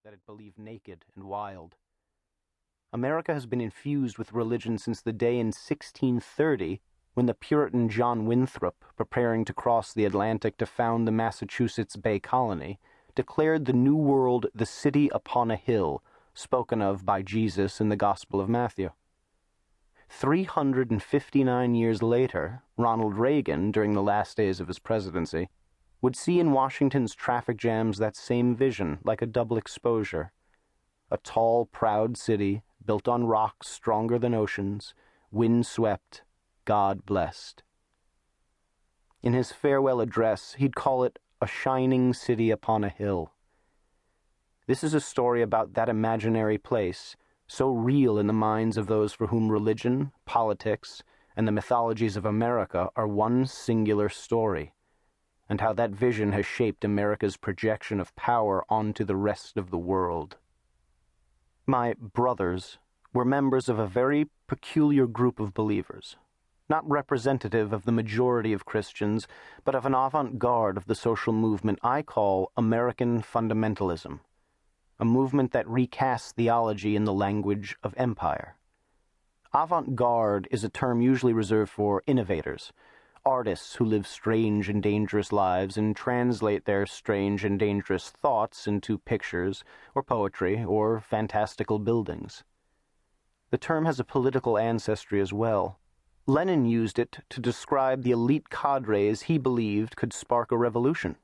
that it believed naked and wild. America has been infused with religion since the day in 1630 when the Puritan John Winthrop, preparing to cross the Atlantic to found the Massachusetts Bay Colony, declared the New World the city upon a hill, spoken of by Jesus in the Gospel of Matthew. 359 years later, Ronald Reagan, during the last days of his presidency, would see in Washington's traffic jams that same vision, like a double exposure. A tall, proud city, built on rocks stronger than oceans, wind-swept, God-blessed. In his farewell address, he'd call it a shining city upon a hill. This is a story about that imaginary place, so real in the minds of those for whom religion, politics, and the mythologies of America are one singular story, and how that vision has shaped America's projection of power onto the rest of the world. My brothers were members of a very peculiar group of believers, not representative of the majority of Christians, but of an avant-garde of the social movement I call American fundamentalism, a movement that recasts theology in the language of empire. Avant-garde is a term usually reserved for innovators, artists who live strange and dangerous lives and translate their strange and dangerous thoughts into pictures or poetry or fantastical buildings. The term has a political ancestry as well. Lenin used it to describe the elite cadres he believed could spark a revolution.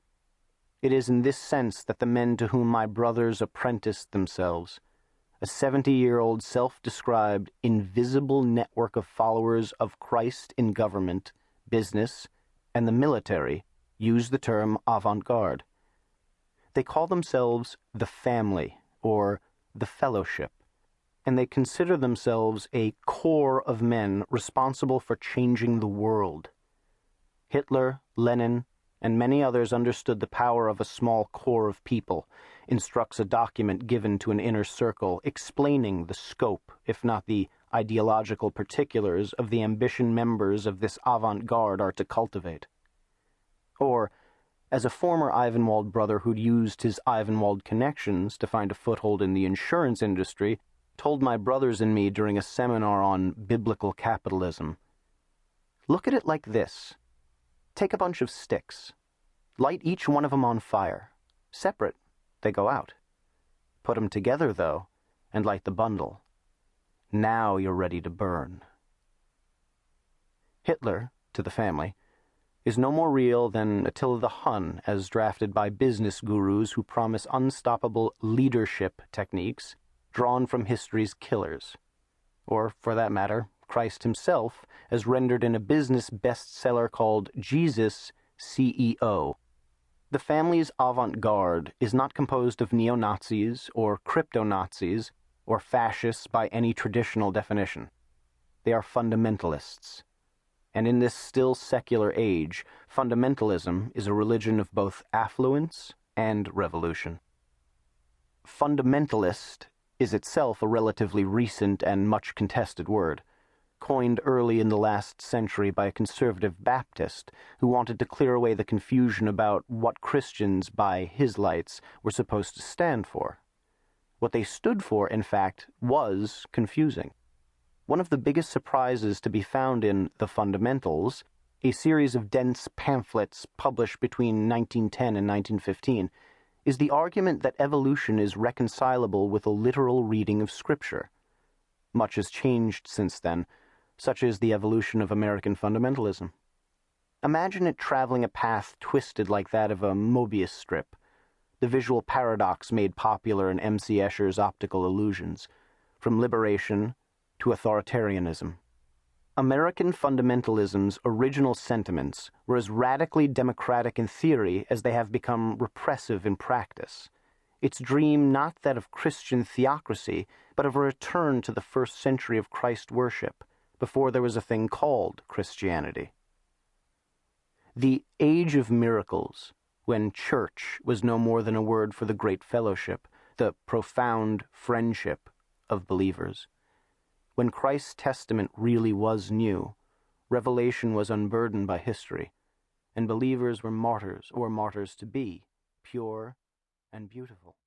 It is in this sense that the men to whom my brothers apprenticed themselves, a 70-year-old self-described invisible network of followers of Christ in government, business, and the military, use the term avant-garde. They call themselves the family, or the fellowship, and they consider themselves a core of men responsible for changing the world. Hitler, Lenin, and many others understood the power of a small core of people, instructs a document given to an inner circle explaining the scope, if not the ideological particulars, of the ambition members of this avant-garde are to cultivate. Or, as a former Ivanwald brother who'd used his Ivanwald connections to find a foothold in the insurance industry told my brothers and me during a seminar on biblical capitalism, "Look at it like this. Take a bunch of sticks. Light each one of them on fire. Separate, they go out. Put them together, though, and light the bundle. Now you're ready to burn." Hitler, to the family, is no more real than Attila the Hun as drafted by business gurus who promise unstoppable leadership techniques drawn from history's killers. Or, for that matter, Christ himself, as rendered in a business bestseller called Jesus, CEO. The family's avant-garde is not composed of neo-Nazis or crypto-Nazis or fascists by any traditional definition. They are fundamentalists. And in this still secular age, fundamentalism is a religion of both affluence and revolution. Fundamentalist is itself a relatively recent and much contested word, coined early in the last century by a conservative Baptist who wanted to clear away the confusion about what Christians, by his lights, were supposed to stand for. What they stood for, in fact, was confusing. One of the biggest surprises to be found in The Fundamentals, a series of dense pamphlets published between 1910 and 1915, is the argument that evolution is reconcilable with a literal reading of Scripture. Much has changed since then. Such is the evolution of American fundamentalism. Imagine it traveling a path twisted like that of a Mobius strip, the visual paradox made popular in M.C. Escher's Optical Illusions, from liberation to authoritarianism. American fundamentalism's original sentiments were as radically democratic in theory as they have become repressive in practice. Its dream not that of Christian theocracy, but of a return to the first century of Christ worship, before there was a thing called Christianity. The age of miracles, when church was no more than a word for the great fellowship, the profound friendship of believers. When Christ's testament really was new, revelation was unburdened by history, and believers were martyrs or martyrs to be, pure and beautiful.